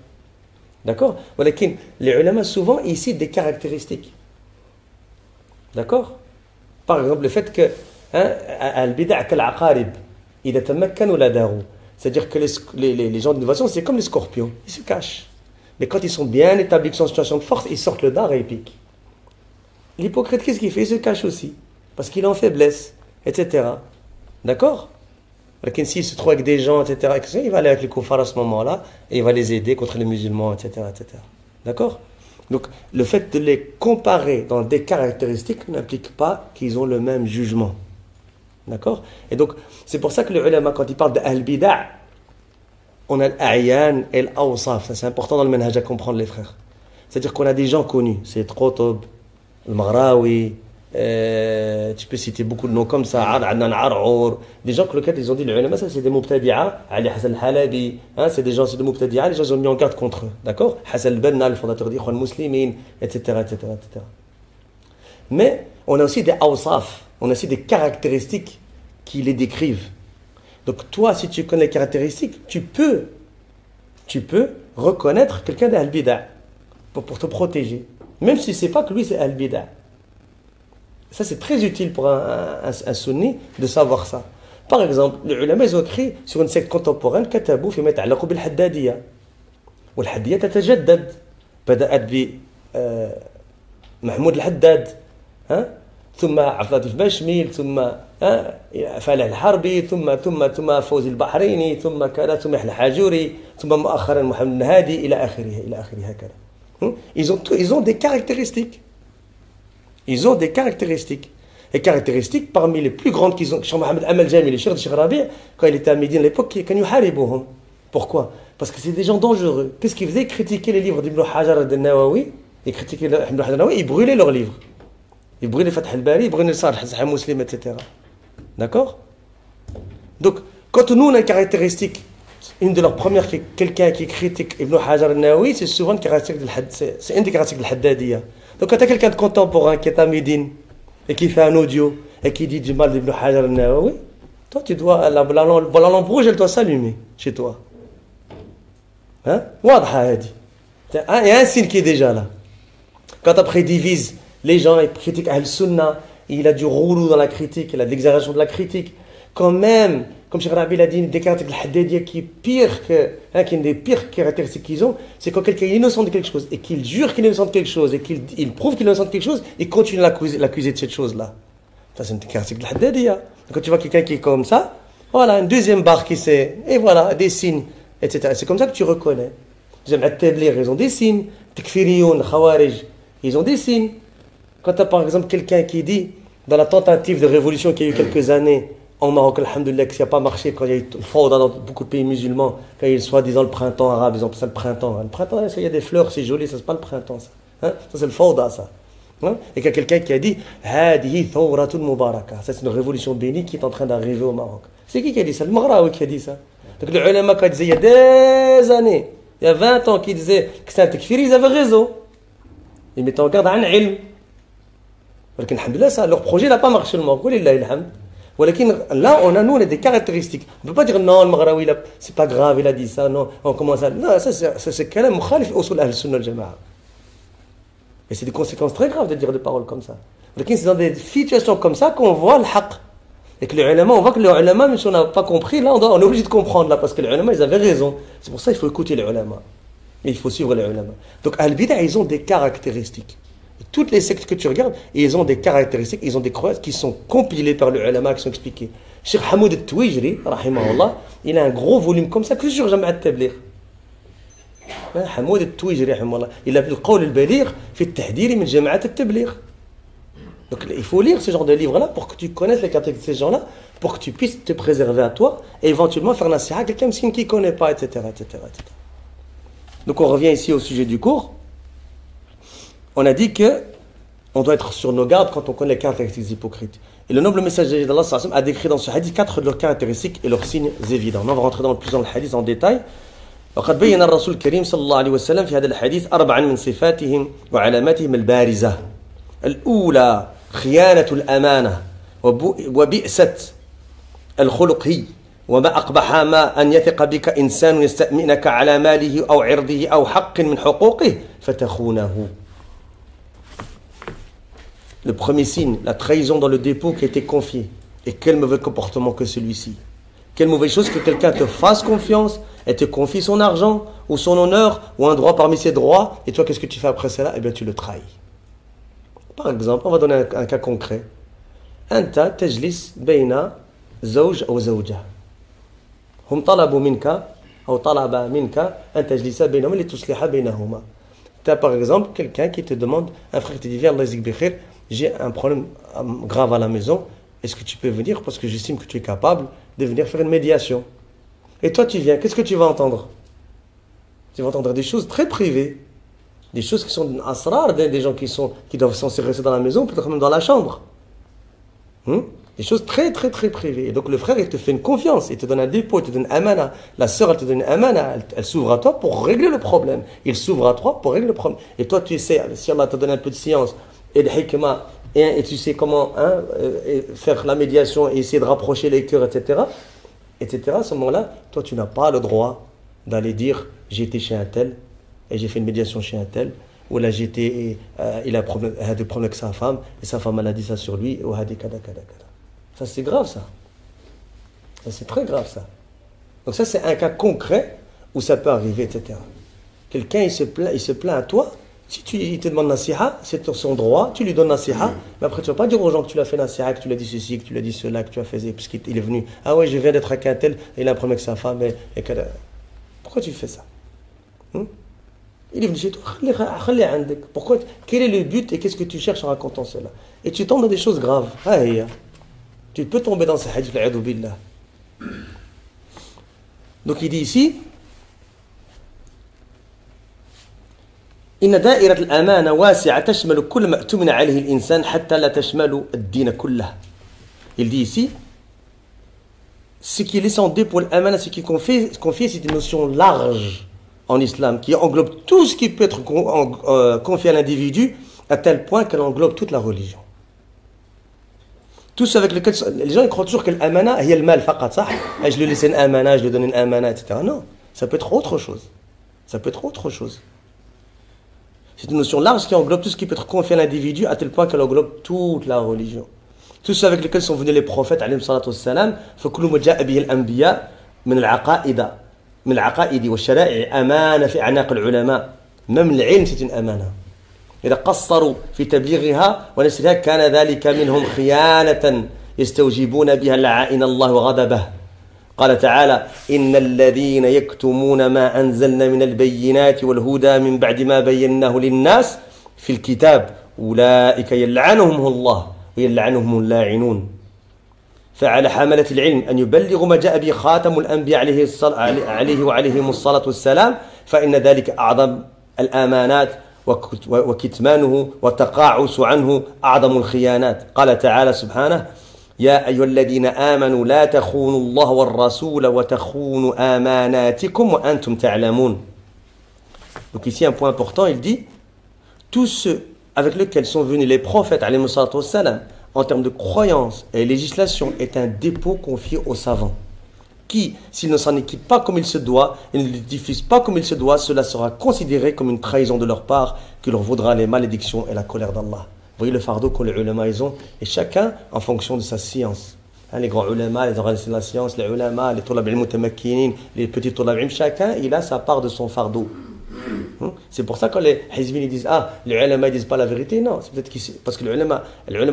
A: D'accord? Les ulama, souvent, ils citent des caractéristiques. D'accord? Par exemple, le fait que Al-Bid'a kal-aqarib, idha tamakkanu la daru. C'est-à-dire que les gens d'innovation, c'est comme les scorpions. Ils se cachent. Mais quand ils sont bien établis, qu'ils sont en situation de force, ils sortent le dard et ils piquent. L'hypocrite, qu'est-ce qu'il fait? Il se cache aussi. Parce qu'il est en faiblesse, etc. D'accord? S'il se trouve avec des gens, etc., il va aller avec les kuffars à ce moment-là et il va les aider contre les musulmans, etc., etc. D'accord? Donc, le fait de les comparer dans des caractéristiques n'implique pas qu'ils ont le même jugement. D'accord? Et donc, c'est pour ça que les ulama, quand ils parlent d'Ahl Bid'a, on a l'A'yan et l'Awsaf. C'est important dans le manhaj à comprendre, les frères. C'est-à-dire qu'on a des gens connus. C'est Qutb, Al-Maghrawi, tu peux citer beaucoup de noms comme ça, Adnan Ar'ur, des gens que lesquels ils ont dit, les ulama, ça c'est des Mubtadi'a, Ali Hassan al-Halabi, c'est des gens, c'est des Mubtadi'a, les gens ils ont mis en garde contre eux, d'accord? Hassan al-Banna, le fondateur d'Ikhwan Muslimin, etc., etc., etc. Mais on a aussi des awsaf, on a aussi des caractéristiques qui les décrivent. Donc toi, si tu connais les caractéristiques, tu peux reconnaître quelqu'un d'Ahl Bid'a pour te protéger, même si tu ne sais pas que lui c'est Ahl Bid'a. Ça, c'est très utile pour un sunni de savoir ça. Par exemple, les ulama, ils ont écrit sur une secte contemporaine كتبوا فيما يتعلق بالحدادية. والحدادية تتجدد. بدأت بمحمود الحداد، ثم عبد اللطيف باشميل، ثم فالح الحربي، ثم فوزي البحريني، ثم كذا، ثم يحيى الحاجوري، ثم مؤخرا محمد النهادي إلى آخره هكذا. Ils ont des caractéristiques. Ils ont des caractéristiques. Les caractéristiques parmi les plus grandes qu'ils ont. Cheikh Mohamed Amal Jamil et Cheikh Rabi', quand il était à Médine à l'époque, كانوا يحاربوهم. Pourquoi? Parce que c'est des gens dangereux. Qu'est-ce qu'ils faisaient? Ils critiquaient les livres d'Ibn Hajar al-Nawawi. Ils critiquaient Ibn Hajar al-Nawawi, ils brûlaient leurs livres. Ils brûlaient Fath al-Bari, ils brûlaient Sahih Muslim, etc. D'accord? Donc, quand nous on a une caractéristique, une de leurs premières, quelqu'un qui critique Ibn Hajar al-Nawawi, c'est souvent une caractéristique c'est une des caractéristiques de l'Haddadiyya. Donc, quand tu as quelqu'un de contemporain qui est à Médine et qui fait un audio et qui dit du mal d'Ibn Hajar al-Nawawi, toi, tu dois, la lampe rouge, elle doit s'allumer chez toi. Hein? Il y a un signe qui est déjà là. Quand après il divise les gens, il critique Ahl-Sunnah, il a du roulou dans la critique, il a de l'exagération de la critique. Quand même, comme Cheikh Rabi l'a dit, une des caractéristiques de l'Haddadiyya qui est pire que, qui est une des pires caractéristiques qu'ils ont, c'est quand quelqu'un est innocent de quelque chose et qu'il jure qu'il est innocent de quelque chose et qu'il prouve qu'il est innocent de quelque chose, il continue à l'accuser de cette chose-là. Ça, c'est une caractéristique de l'Haddadiyya. Quand tu vois quelqu'un qui est comme ça, voilà, une deuxième barre qui sait, et voilà, des signes, etc. C'est comme ça que tu reconnais. Jam'a al-Tabligh, ils ont des signes. Takfiriyoun, Khawarij, ils ont des signes. Quand tu as par exemple quelqu'un qui dit, dans la tentative de révolution qu'il y a eu quelques années en Maroc, alhamdoulilah, qui n'a pas marché, quand il y a eu le fawda dans beaucoup de pays musulmans, quand il y a eu soi-disant le printemps arabe, ils ont appelé ça le printemps. Le printemps, il y a des fleurs, c'est joli, ça c'est pas le printemps, ça. Ça c'est le fawda, ça. Et qu'il y a quelqu'un qui a dit, Hadihi thawratul mubaraka. Ça c'est une révolution bénie qui est en train d'arriver au Maroc. C'est qui a dit ça? Le Maghraoui qui a dit ça. Donc les ulama, quand ils disaient il y a des années, il y a 20 ans, qui disaient que c'est un takfir, ils avaient raison. Ils mettaient en garde un ilm. Mais alhamdoulilah, ça, leur projet n'a pas marché le Maroc. Là, on a des caractéristiques. On ne peut pas dire non, le Maghraoui, c'est pas grave, il a dit ça, non, on commence à. Non, ça c'est kalam mukhalif usul Ahl-Sunnah al-Jama'a. Et c'est des conséquences très graves de dire des paroles comme ça. C'est dans des situations comme ça qu'on voit le haqq. Et que les ulama, on voit que les ulama, même si on n'a pas compris, là, on est obligé de comprendre, là, parce que les ulama, ils avaient raison. C'est pour ça qu'il faut écouter les ulama. Et il faut suivre les ulama. Donc, Al-Bid'a, ils ont des caractéristiques. Et toutes les sectes que tu regardes, ils ont des caractéristiques, ils ont des croyances qui sont compilées par les ulama, qui sont expliquées. Cheikh Hamoud al-Tuwijri, rahimahullah, il a un gros volume comme ça que sur Jam'a al-Tabligh. Hamoud al-Tuwijri, rahimahullah, il a appelé le Qawl al-Baligh fi al-Tahdiri min Jam'a al-Tabligh. Donc il faut lire ce genre de livre-là pour que tu connaisses les caractéristiques de ces gens-là, pour que tu puisses te préserver à toi et éventuellement faire nasiha à quelqu'un qui ne connaît pas, etc., etc., etc. Donc on revient ici au sujet du cours. On a dit que on doit être sur nos gardes quand on connaît les caractéristiques hypocrites. Et le noble messager d'Allah a décrit dans ce hadith 4 de leurs caractéristiques et leurs signes évidents. On va rentrer plus dans le hadith en détail. وقد بين الرسول الكريم صلى الله عليه وسلم في هذا الحديث 4 من صفاتهم وعلاماتهم البارزة. الأولى خيانة الأمانة وبئسة الخلق هي وما أقبح ما أن يثق بك إنسان يستأمنك على ماله أو عرضه أو حق من حقوقه فتخونه. Le premier signe, la trahison dans le dépôt qui a été confié. Et quel mauvais comportement que celui-ci. Quelle mauvaise chose que quelqu'un te fasse confiance et te confie son argent ou son honneur ou un droit parmi ses droits. Et toi, qu'est-ce que tu fais après cela? Eh bien, tu le trahis. Par exemple, on va donner un cas concret. أنت تجلس بين زوج أو زوجة. هم طلبوا منك أو طلب منك أن تجلس بينهما لتصلح بينهما. Tu as par exemple quelqu'un qui te demande, un frère qui te dit viens, Allah yajzik bi khair, j'ai un problème grave à la maison, est-ce que tu peux venir parce que j'estime que tu es capable de venir faire une médiation. Et toi tu viens, qu'est-ce que tu vas entendre? Tu vas entendre des choses très privées. Des choses qui sont asrar, des gens qui doivent censés rester dans la maison, peut-être même dans la chambre. Des choses très très très privées. Et donc le frère, il te fait une confiance, il te donne un dépôt, il te donne un amana. La sœur, elle te donne un amana, elle s'ouvre à toi pour régler le problème. Il s'ouvre à toi pour régler le problème. Et toi, tu sais, si Allah te donne un peu de science et de hikmah, et tu sais comment faire la médiation et essayer de rapprocher les cœurs, etc., à ce moment-là, toi, tu n'as pas le droit d'aller dire j'ai été chez un tel et j'ai fait une médiation chez un tel, ou là il a des problèmes avec sa femme et sa femme elle a dit ça sur lui, ou ça c'est grave ça. C'est très grave ça. Donc ça c'est un cas concret où ça peut arriver, etc. Quelqu'un il se plaint à toi, si il te demande nasiha, c'est son droit, tu lui donnes nasiha, mais après tu ne vas pas dire aux gens que tu l'as fait nasiha, que tu l'as dit ceci, que tu l'as dit cela, que tu as fait, puisqu'il est venu, ah ouais je viens d'être avec un tel, et il a un problème avec sa femme, et que... Pourquoi tu fais ça? Il est venu chez toi, pourquoi? Quel est le but et qu'est-ce que tu cherches en racontant cela? Et tu tombes dans des choses graves. Tu peux tomber dans ce hadith, l'a'udhu billah. Donc il dit ici, إن دائرة الأمانة واسعة تشمل كل ما اؤتمن عليه الإنسان حتى لا تشمل الدين كله. Il dit ici, ce qui est laissé en dépôt l'amana, ce qui est confié, c'est une notion large en islam, qui englobe tout ce qui peut être confié à l'individu, à tel point qu'elle englobe toute la religion. Tout ce avec lequel les gens ils croient toujours que l'amana, il y a le mal, faqat, ça. Je lui laisse une amana, je lui donne une amana, etc. Non, ça peut être autre chose. Ça peut être autre chose. C'est une notion large qui englobe tout ce qui peut être confié à l'individu, à tel point qu'elle englobe toute la religion. Tout ce avec lesquels sont venus les prophètes, alayhi salatu wassalam, فَكُلُّ مَا جَاءَ بِهِ الْأَنْبِيَاء من العقائد والشرائع أمانة في أعناق العلماء. Même l'ilm c'est une amana. إذا قصروا في تبليغها ونشرها كان ذلك منهم خيانة يستوجبون بها لعائن الله وغضبه. قال تعالى إن الذين يكتمون ما أنزلنا من البينات والهدى من بعد ما بيناه للناس في الكتاب أولئك يلعنهم الله ويلعنهم اللاعنون. فعلى حملة العلم أن يبلغوا ما جاء به خاتم الأنبياء عليه وعليهم الصلاة والسلام، فإن ذلك أعظم الآمانات وكتمانه والتقاعس عنه أعظم الخيانات. قال تعالى سبحانه يا أيها الذين آمنوا لا تخونوا الله والرسول وتخونوا آماناتكم وأنتم تعلمون. Donc ici un point important, il dit tous ceux avec lesquels sont venus les prophètes alayhi salatu wassalam en termes de croyance et législation est un dépôt confié aux savants qui, s'ils ne s'en équipent pas comme il se doit et ne le diffusent pas comme il se doit, cela sera considéré comme une trahison de leur part qui leur vaudra les malédictions et la colère d'Allah. Vous voyez le fardeau que les ulama ils ont, et chacun en fonction de sa science. Les grands ulama, les organismes de la science, les ulama, les tulab al mutamakkinin, les petits tulab al, chacun il a sa part de son fardeau. C'est pour ça que les hizbin ils disent ah les ulama ils disent pas la vérité. Non, c'est peut-être parce que les ulama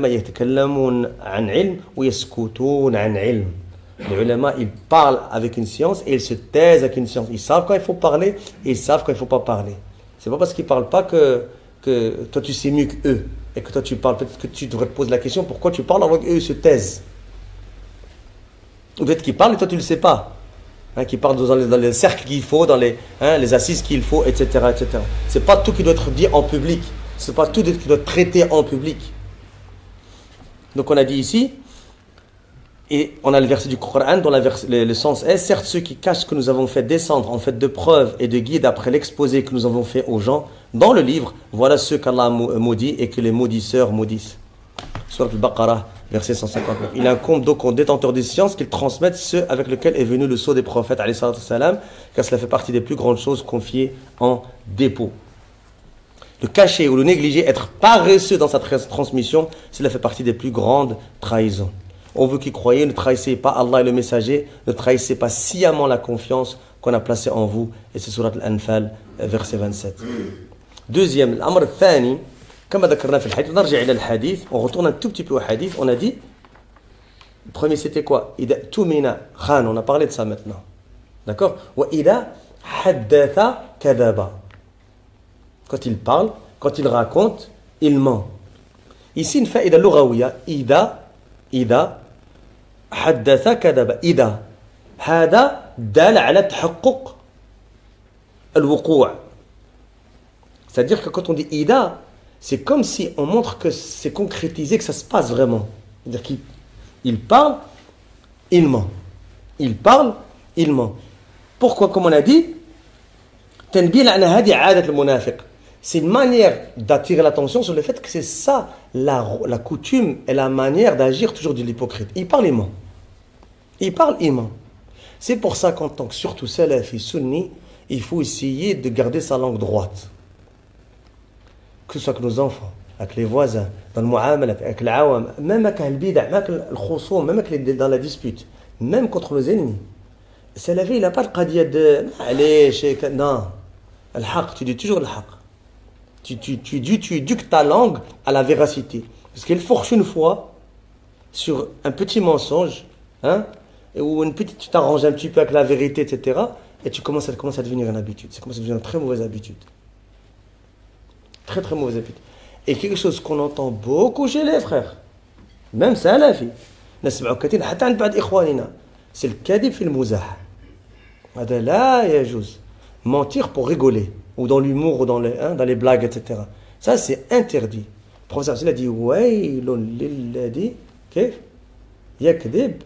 A: yatakallamun an ilm ou yaskutun an ilm. Les ulama ils parlent avec une science et ils se taisent avec une science. Ils savent quand il faut parler et ils savent quand il faut pas parler. C'est pas parce qu'ils parlent pas que toi tu sais mieux qu'eux. Et que toi tu parles, peut-être que tu devrais te poser la question pourquoi tu parles avant qu'eux se taisent. Ou peut-être qu'ils parlent et toi tu ne le sais pas. Qu'ils parlent dans les cercles qu'il faut, dans les assises qu'il faut, etc. etc. C'est pas tout qui doit être dit en public. C'est pas tout qui doit être traité en public. Donc on a dit ici, et on a le verset du Coran dont le sens est certes ceux qui cachent ce que nous avons fait descendre en fait de preuves et de guides après l'exposé que nous avons fait aux gens dans le livre, voilà ceux qu'Allah maudit et que les maudisseurs maudissent. Surat al-Baqarah, verset 159. Il incombe donc aux détenteurs des sciences qu'ils transmettent ceux avec lesquels est venu le sceau des prophètes alayhi salatu wassalam, car cela fait partie des plus grandes choses confiées en dépôt. Le cacher ou le négliger, être paresseux dans sa transmission, cela fait partie des plus grandes trahisons. On veut qu'ils croyaient, ne trahissez pas Allah et le messager, ne trahissez pas sciemment la confiance qu'on a placée en vous. Et c'est surat al-Anfal, verset 27. Deuxième, l'amr al-thani, comme ذكرنا في الحديث, نرجع إلى الحديث, on retourne un tout petit peu au hadith, on a dit, le premier c'était quoi? إذا اؤتمن خان, on a parlé de ça maintenant. D'accord? وإذا حدث كذب. Quand il parle, quand il raconte, il ment. Ici une faïda lugawiyya, إذا حدث كذب. إذا هذا دال على تحقق الوقوع. C'est-à-dire que quand on dit إذا, c'est comme si on montre que c'est concrétisé, que ça se passe vraiment. C'est-à-dire qu'il parle, il ment. Il parle, il ment. Pourquoi, comme on a dit, تنبيه على هذه عادة المنافق. C'est une manière d'attirer l'attention sur le fait que c'est ça la coutume et la manière d'agir toujours de l'hypocrite. Il parle, il ment. Il parle, il ment. C'est pour ça qu'en tant que surtout salaf et sunni, il faut essayer de garder sa langue droite. Que ce soit avec nos enfants, avec les voisins, dans le mu'amalat, avec l'awam, même avec le bid'a, même avec le khoussoum, même avec dans la dispute. même contre nos ennemis. Salafi, il n'a pas le qadia de allez, non. Al-haq, tu dis toujours le haq. Tu éduques ta langue à la véracité. Parce qu'il force une fois sur un petit mensonge, hein, ou tu t'arranges un petit peu avec la vérité, etc. Et ça commence à devenir une habitude. Ça commence à devenir une très mauvaise habitude. Très très mauvaise habitude. Et quelque chose qu'on entend beaucoup chez les frères, même salafi, نسمعوا كثير حتى عند بعض إخواننا, c'est le kadhib في المزاح. هذا لا يجوز. Mentir pour rigoler, ou dans l'humour, ou dans les blagues, etc. Ça, c'est interdit. Le professeur il a dit ويل للذي كيف يكذب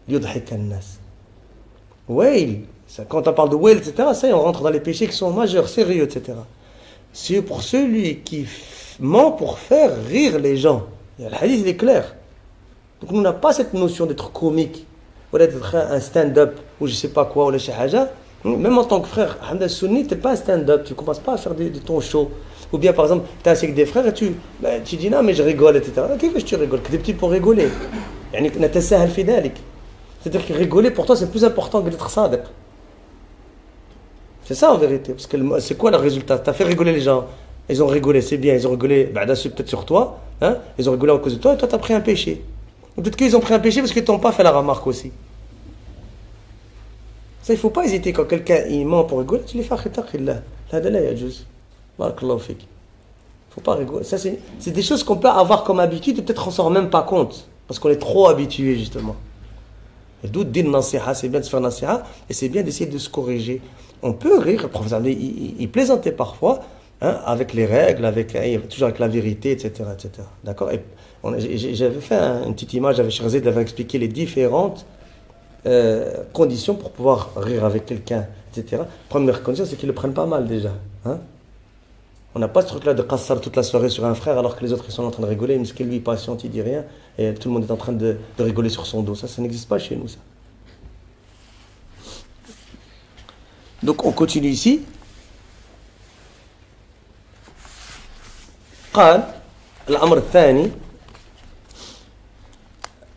A: ليضحك الناس. ويل. Quand on parle de wayl, etc., ça, on rentre dans les péchés qui sont majeurs, sérieux, etc. C'est pour celui qui ment pour faire rire les gens. Le hadith, il est clair. Donc, nous n'avons pas cette notion d'être comique, ou d'être un stand-up, ou je ne sais pas quoi, ou la shahaja. Même en tant que frère, Hamda Sunni, tu n'es pas un stand-up, tu ne commences pas à faire de ton show. Ou bien, par exemple, tu es assis avec des frères et tu dis non, mais je rigole, etc. Qu'est-ce que tu rigoles? Que des petits pour rigoler. C'est-à-dire que rigoler, pour toi, c'est plus important que d'être sadiq. C'est ça en vérité. Parce que c'est quoi le résultat? Tu as fait rigoler les gens. Ils ont rigolé, c'est bien. Ils ont rigolé, peut-être sur toi. Hein? Ils ont rigolé à cause de toi et toi, tu as pris un péché. Ou peut-être qu'ils ont pris un péché parce qu'ils ne t'ont pas fait la remarque aussi. Ça, il ne faut pas hésiter. Quand quelqu'un il ment pour rigoler, tu lui fais khitaqillah. Hadala yajuz. Barakallahu fik. Il ne faut pas rigoler. Ça, c'est des choses qu'on peut avoir comme habitude et peut-être on ne s'en rend même pas compte. Parce qu'on est trop habitué, justement. Et d'où dire nasiha, c'est bien de se faire nasiha et c'est bien d'essayer de se corriger. On peut rire, le professeur, il plaisantait parfois, hein, avec les règles, toujours avec la vérité, etc. etc. D'accord? J'avais fait une petite image avec Sherzid, il avait expliqué les différentes conditions pour pouvoir rire avec quelqu'un, etc. Première condition, c'est qu'ils le prennent pas mal déjà. Hein? On n'a pas ce truc-là de qassar toute la soirée sur un frère alors que les autres ils sont en train de rigoler, mais ce qu'il lui patiente, il dit rien, et tout le monde est en train de rigoler sur son dos. Ça n'existe pas chez nous, ça. Donc on continue ici. قال الأمر الثاني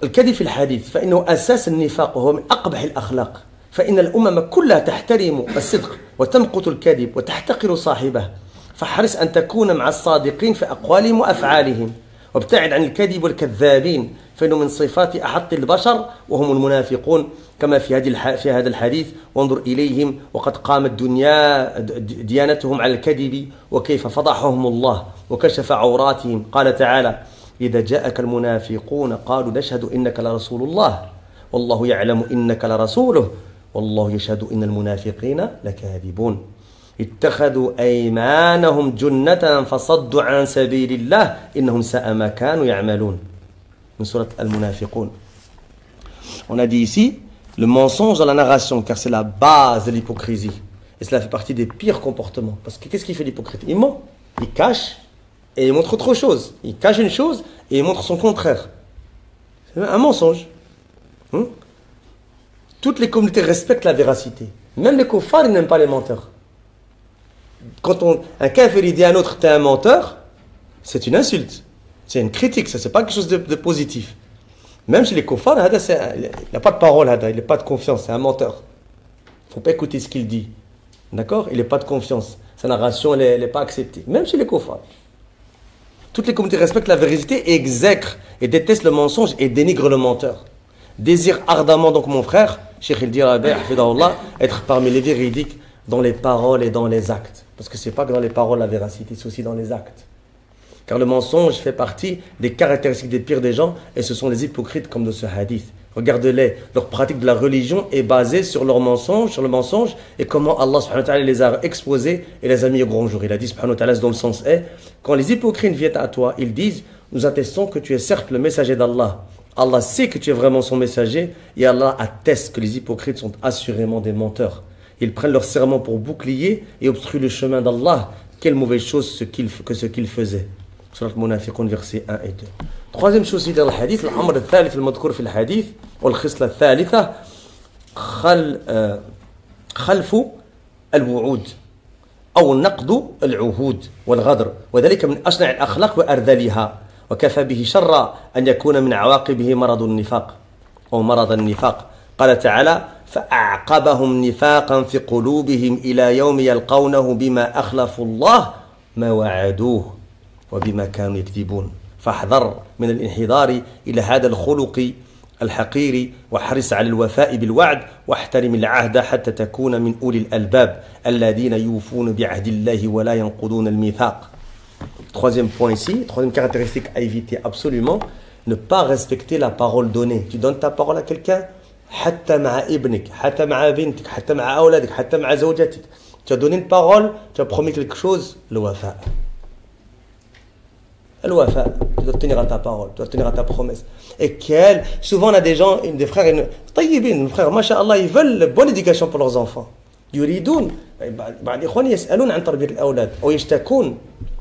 A: الكذب في الحديث فإنه أساس النفاق وهو من أقبح الأخلاق فإن الأمم كلها تحترم الصدق وتمقت الكذب وتحتقر صاحبه فاحرص أن تكون مع الصادقين في أقوالهم وأفعالهم وابتعد عن الكذب والكذابين فإنه من صفات أحط البشر وهم المنافقون كما في هذا الحديث وانظر إليهم وقد قامت ديانتهم على الكذب وكيف فضحهم الله وكشف عوراتهم قال تعالى إذا جاءك المنافقون قالوا نشهد إنك لرسول الله والله يعلم إنك لرسوله والله يشهد إن المنافقين لكاذبون اتخذوا أيمانهم جنة فصدوا عن سبيل الله إنهم ساء ما كانوا يعملون من سورة المنافقون. On a dit ici le mensonge dans la narration car c'est la base de l'hypocrisie et cela fait partie des pires comportements parce que qu'est-ce qu'il fait l'hypocrite? Il ment, il cache et il montre autre chose. Il cache une chose et il montre son contraire. C'est un mensonge. Toutes les communautés respectent la véracité. Même les kuffars, ils n'aiment pas les menteurs. Quand un kafir dit à un autre, t'es un menteur, c'est une insulte. C'est une critique, ça, c'est pas quelque chose de positif. Même chez les kuffars, il n'a pas de parole, il n'a pas de confiance, c'est un menteur. Il ne faut pas écouter ce qu'il dit. D'accord? Il n'a pas de confiance. Sa narration, elle n'est pas acceptée. Même chez les kuffars. Toutes les communautés respectent la vérité et exècrent et détestent le mensonge et dénigrent le menteur. Désire ardemment, donc mon frère, Cheikh El Rabi', être parmi les véridiques dans les paroles et dans les actes. Parce que ce n'est pas que dans les paroles la véracité, c'est aussi dans les actes. Car le mensonge fait partie des caractéristiques des pires des gens et ce sont les hypocrites comme dans ce hadith. Regardez-les, leur pratique de la religion est basée sur leur mensonge, sur le mensonge et comment Allah subhanahu wa ta'ala les a exposés et les a mis au grand jour. Il a dit subhanahu wa ta'ala, dont le sens est, quand les hypocrites viennent à toi, ils disent, nous attestons que tu es certes le messager d'Allah. Allah sait que tu es vraiment son messager et Allah atteste que les hypocrites sont assurément des menteurs. Ils prennent leur serment pour bouclier et obstruent le chemin d'Allah. Quelle mauvaise chose que ce qu'ils faisaient. Surat al-Munafiqun, versets 1 et 2. Troisième chose dans le hadith, l'amr al-thalith al-madhkur fi al-hadith, wal-khisla al-thalitha, خلف الوعود أو نقض العهود والغدر وذلك من أشنع الأخلاق وأرذلها وكفى به شر أن يكون من عواقبه مرض النفاق أو مرض النفاق قال تعالى فأعقبهم نفاقا في قلوبهم إلى يوم يلقونه بما أخلفوا الله ما وعدوه وبما كانوا يكذبون فاحذر من الانحدار إلى هذا الخلق الحقير واحرص على الوفاء بالوعد واحترم العهد حتى تكون من أولي الألباب الذين يوفون بعهد الله ولا ينقضون الميثاق. Troisième point ici, troisième caractéristique à éviter absolument, ne pas respecter la parole donnée. Tu donnes ta parole à quelqu'un, حتى مع ابنك, حتى مع بنتك, حتى مع أولادك, حتى مع زوجتك. Tu as donné une parole, tu as promis quelque chose, le wafa. Le wafa, tu dois tenir à ta parole, tu dois tenir à ta promesse. Et souvent on a des gens, des frères, طيبين, frères, masha'Allah, ils veulent la bonne éducation pour leurs enfants. يريدون, بعض الإخوان يسألون عن تربية الأولاد أو يشتكون,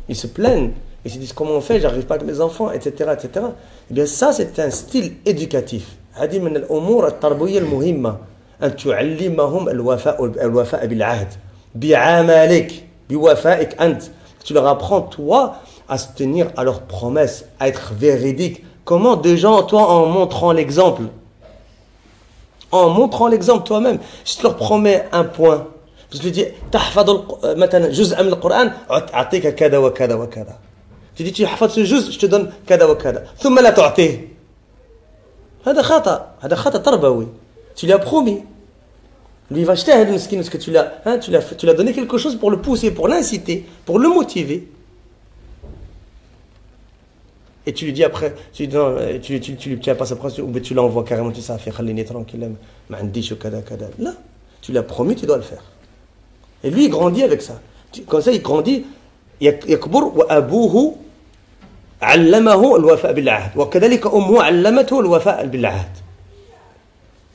A: ils se plaignent, ils se disent comment on fait, j'arrive pas avec mes enfants, etc., etc. Eh bien ça c'est un style éducatif. هذه من الأمور التربوية المهمة أن تعلمهم الوفاء بالعهد بعملك بوفائك أنت. Tu leur apprends toi à se tenir à leurs promesses, à être véridique. Comment des gens, toi, en montrant l'exemple, toi-même, si tu leur promets un point, je te dis, تحفظ مثلا جزء من القرآن أعطيك كذا وكذا وكذا. Tu dis, tu حفظ ce juz, je te donne كذا وكذا. ثم لا تعطيه. هذا خطأ تربوي. Tu lui as promis. Lui, il va jeter le miskin parce que tu lui as donné quelque chose pour le pousser, pour l'inciter, pour le motiver. Et tu lui dis après, tu lui tiens pas sa promesse, ou tu l'envoies carrément, tu sais, fait khalini tranquille, m'andish ou kada kada. Là, tu lui as promis, tu dois le faire. Et lui, il grandit avec ça. Comme ça, il grandit. يكبر وأبوه علمه الوفاء بالعهد وكذلك أمه علمته الوفاء بالعهد.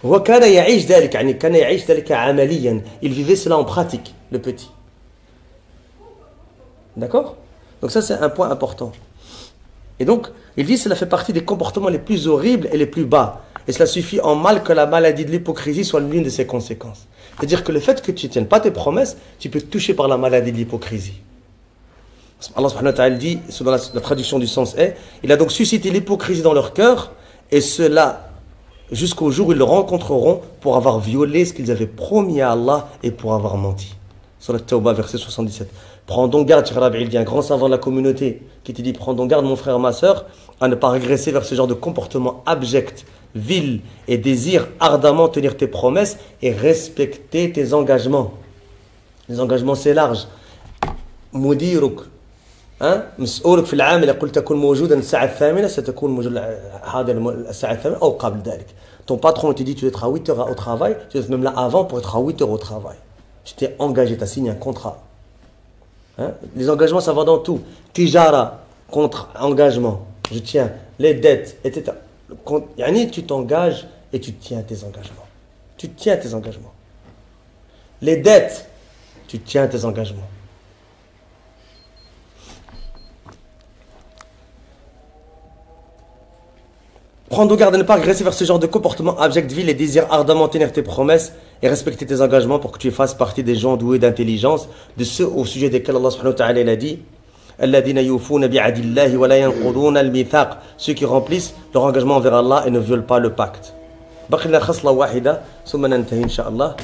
A: هو كان يعيش ذلك يعني كان يعيش ذلك عمليا. Il vivait cela en pratique, le petit. D'accord? Donc ça, c'est un point important. Et donc, il dit que cela fait partie des comportements les plus horribles et les plus bas. Et cela suffit en mal que la maladie de l'hypocrisie soit l'une de ses conséquences. C'est-à-dire que le fait que tu ne tiennes pas tes promesses, tu peux te toucher par la maladie de l'hypocrisie. Allah subhanahu wa ta'ala dit, selon la traduction du sens est, il a donc suscité l'hypocrisie dans leur cœur, et cela jusqu'au jour où ils le rencontreront pour avoir violé ce qu'ils avaient promis à Allah et pour avoir menti. Sur la Tawbah, verset 77. Prends donc garde, il dit un grand savant de la communauté qui te dit, prends donc garde mon frère, ma soeur, à ne pas régresser vers ce genre de comportement abject, vil, et désire ardemment tenir tes promesses et respecter tes engagements. Les engagements, c'est large. مديرك مسؤولك في العامل يقول تكون موجودا الساعة الثامنة ستكون موجود حاضر الساعة الثامنة أو قبل ذلك. Ton patron te dit tu dois être à 8 heures au travail, tu dois être même là avant pour être à 8 heures au travail. Tu t'es engagé, tu as signé un contrat. Les engagements, ça va dans tout. Tijara, contre engagement, je tiens, les dettes, etc. Yani, tu t'engages et tu tiens tes engagements. Tu tiens tes engagements. Les dettes, tu tiens tes engagements. Prends donc garde à ne pas régresser vers ce genre de comportement abject, vil et désire ardemment tenir tes promesses et respecter tes engagements pour que tu fasses partie des gens doués d'intelligence, de ceux au sujet desquels Allah subhanahu wa ta'ala a dit الذين يوفون بعهد الله ولا ينقضون الميثاق, ceux qui remplissent leur engagement envers Allah et ne violent pas le pacte. بقي لنا خصلة واحدة ثم ننتهي إن شاء الله.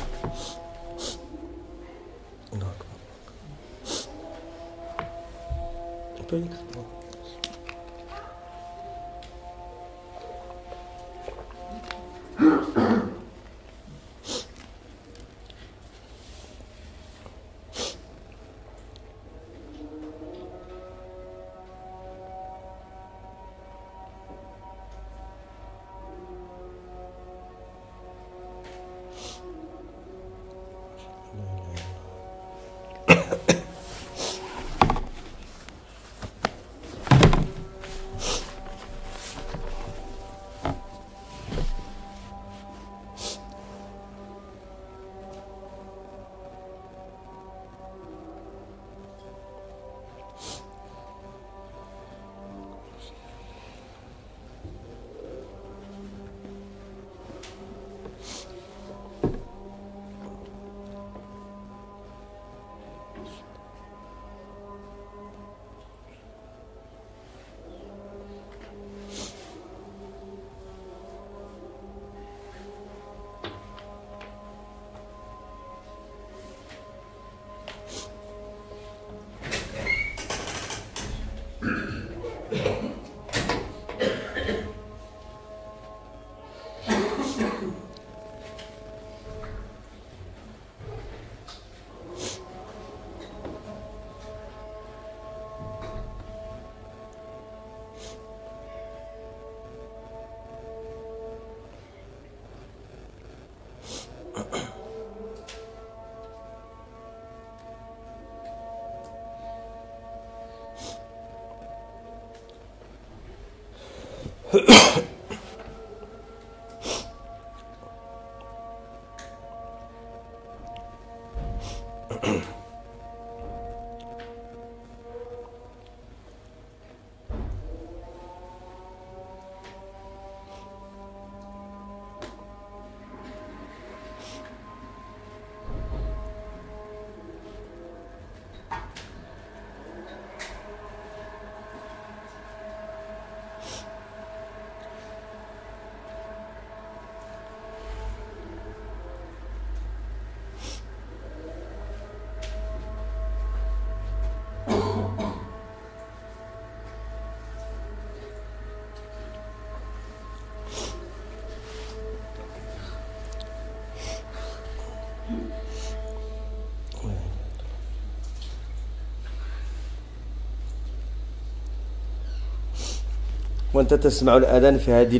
A: وأنت تسمع الأذان في هذه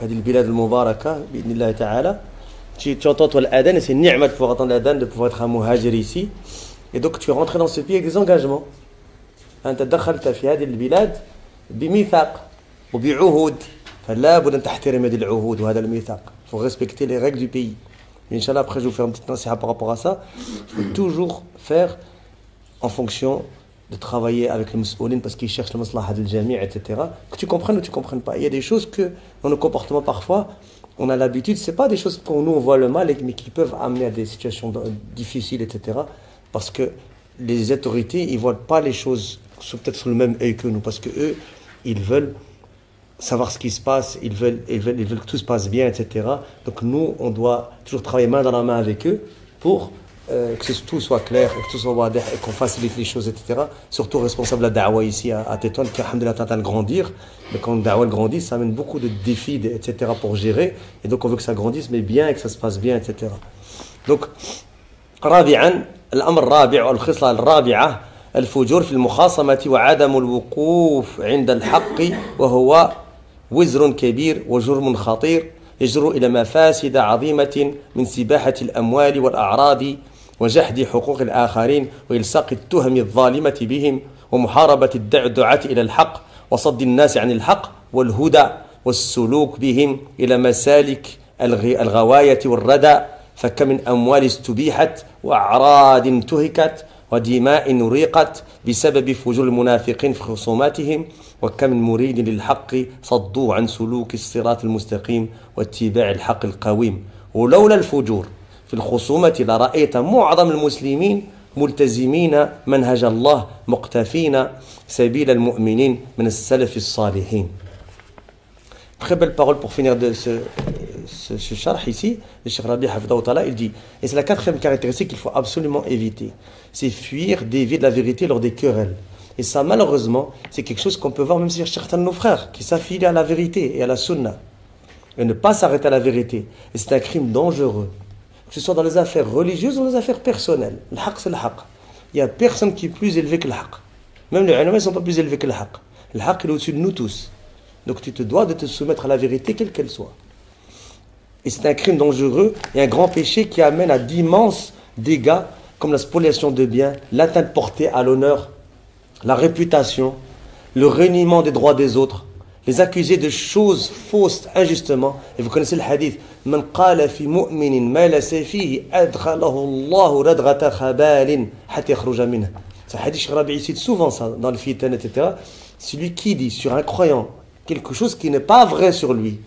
A: البلاد المباركة بإذن الله تعالى. Tu entends toi l'adhan et c'est une ni'ma de pouvoir entendre l'adhan, de pouvoir être un muhajir ici. Et donc tu es rentré dans ce pays avec des engagements. أنت دخلت في هذه البلاد بميثاق وبعهود فلا بد أن تحترم هذه العهود وهذا الميثاق. Il faut respecter les règles du pays. Inch'Allah, après je vais vous faire une petite nasiha par rapport à ça. Il faut toujours faire en fonction de travailler avec les musulmans parce qu'ils cherchent le maslaha del jami', etc. Que tu comprennes ou tu ne comprennes pas. Il y a des choses que, dans nos comportements parfois, on a l'habitude, ce n'est pas des choses pour nous, on voit le mal, mais qui peuvent amener à des situations difficiles, etc. Parce que les autorités, ils ne voient pas les choses peut-être sous le même œil que nous, parce qu'eux, ils veulent savoir ce qui se passe, ils veulent que tout se passe bien, etc. Donc nous, on doit toujours travailler main dans la main avec eux pour que tout soit clair, que tout soit wadih, et qu'on facilite les choses, etc. Surtout responsable de la da'wa ici à Tétouan, qui alhamdoulilah est en train de grandir. Mais quand la da'wa grandit, ça amène beaucoup de défis, etc. pour gérer. Et donc on veut que ça grandisse, mais bien, et que ça se passe bien, etc. Donc, رابعا الأمر الرابع والخصلة الرابعة الفجور في المخاصمة وعدم الوقوف عند الحق وهو وزر كبير وجرم خطير يجر إلى مفاسد عظيمة من سباحة الأموال والأعراض وجحد حقوق الآخرين وإلصاق التهم الظالمة بهم ومحاربة الدعاة إلى الحق وصد الناس عن الحق والهدى والسلوك بهم إلى مسالك الغواية والردى فكم من أموال استبيحت وأعراض انتهكت ودماء ريقت بسبب فجور المنافقين في خصوماتهم وكم من مريد للحق صدوا عن سلوك الصراط المستقيم واتباع الحق القويم ولولا الفجور في الخصومة لرأيت معظم المسلمين ملتزمين منهج الله مقتفين سبيل المؤمنين من السلف الصالحين. Très belle parole pour finir de ce charh ici. Le Cheikh Rabi Hafidhahu Ta'ala, il dit, et c'est la quatrième caractéristique qu'il faut absolument éviter, c'est fuir, dévier de la vérité lors des querelles. Et ça, malheureusement, c'est quelque chose qu'on peut voir même chez certains de nos frères qui s'affilient à la vérité et à la sunna. Et ne pas s'arrêter à la vérité. Et c'est un crime dangereux. Que ce soit dans les affaires religieuses ou dans les affaires personnelles. Le haqq, c'est le haqq. Il n'y a personne qui est plus élevé que le haqq. Même les ulama ne sont pas plus élevés que le haqq. Le haqq, il est au-dessus de nous tous. Donc tu te dois de te soumettre à la vérité, quelle qu'elle soit. Et c'est un crime dangereux et un grand péché qui amène à d'immenses dégâts comme la spoliation de biens, l'atteinte portée à l'honneur, la réputation, le reniement des droits des autres, les accusés de choses fausses injustement. Et vous connaissez le hadith, Man qala fi mu'minin ma laysa fihi adkhalahu Allahu radghata khabalin hatta yakhruja minhu. C'est un hadith que Rabbi cite souvent ça dans le fitan, etc. Celui qui dit sur un croyant quelque chose qui n'est pas vrai sur lui,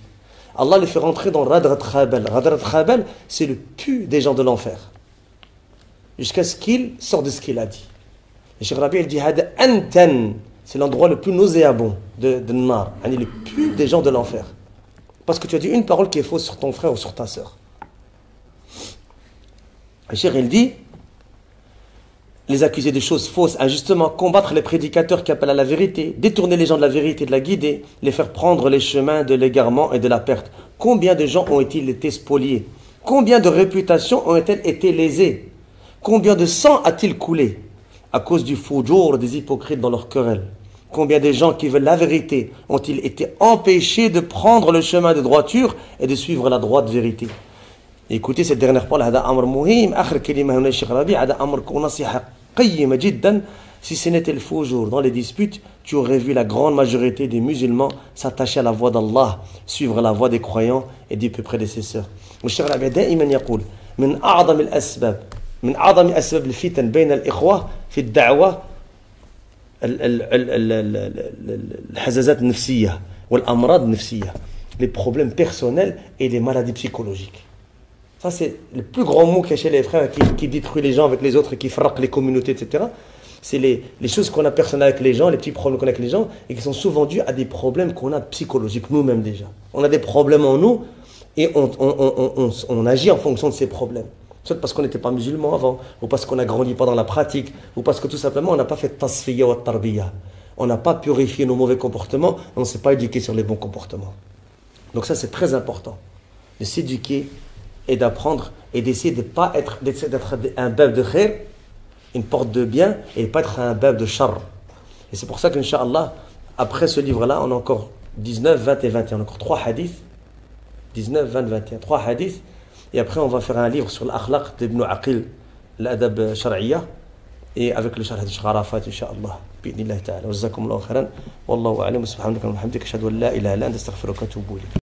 A: Allah le fait rentrer dans Radrat Khabal. Radrat Khabal, c'est le pu des gens de l'enfer. Jusqu'à ce qu'il sorte de ce qu'il a dit. Et Cheikh Rabi, il dit Hada Antan, c'est l'endroit le plus nauséabond de Nar. Le pu des gens de l'enfer. Parce que tu as dit une parole qui est fausse sur ton frère ou sur ta sœur. Et Cheikh, il dit les accuser de choses fausses, injustement, combattre les prédicateurs qui appellent à la vérité, détourner les gens de la vérité, de la guider, les faire prendre les chemins de l'égarement et de la perte. Combien de gens ont-ils été spoliés? Combien de réputations ont-elles été lésées? Combien de sang a-t-il coulé à cause du fujur des hypocrites dans leur querelle? Combien de gens qui veulent la vérité ont-ils été empêchés de prendre le chemin de droiture et de suivre la droite vérité? Écoutez cette dernière parole, هذا أمر مهم. آخر كلمة هنا الشيخ ربيع، هذا أمر نصيحة قيمة جدا. Si ce n'était le fujur dans les disputes, tu aurais vu la grande majorité des musulmans s'attacher à la voie d'Allah, suivre la voie des croyants et des prédécesseurs. والشيخ الربيع دائما يقول من أعظم الأسباب الفتن بين الإخوة في الدعوة الحزازات النفسية والأمراض النفسية, les problèmes personnels et les maladies psychologiques. Ça, c'est le plus grand mot qu'il y a chez les frères qui détruit les gens avec les autres, qui frappe les communautés, etc. C'est les choses qu'on a personnelles avec les gens, les petits problèmes qu'on a avec les gens, et qui sont souvent dus à des problèmes qu'on a psychologiques nous-mêmes déjà. On a des problèmes en nous, et on agit en fonction de ces problèmes. Soit parce qu'on n'était pas musulman avant, ou parce qu'on n'a grandi pas dans la pratique, ou parce que tout simplement on n'a pas fait tasfiya wa tarbiya. On n'a pas purifié nos mauvais comportements, on ne s'est pas éduqué sur les bons comportements. Donc ça, c'est très important, de s'éduquer et d'apprendre et d'essayer d'être un bab de khair, une porte de bien, et de pas être un bab de char. Et c'est pour ça qu'Inch'Allah, après ce livre-là, on a encore 19, 20 et 21, encore 3 hadiths, 19, 20, 21, 3 hadiths, et après on va faire un livre sur l'akhlaq d'Ibn Aqil, l'adab shar'iyya, et avec le sharh de Cheikh Arafat, Inch'Allah, bi'idhnillah ta'ala. Wa jazakumullahu khairan, wallahu a'lam, subhanaka wa bihamdika, ashhadu an la ilaha illa anta, astaghfiruka wa atubu ilayk.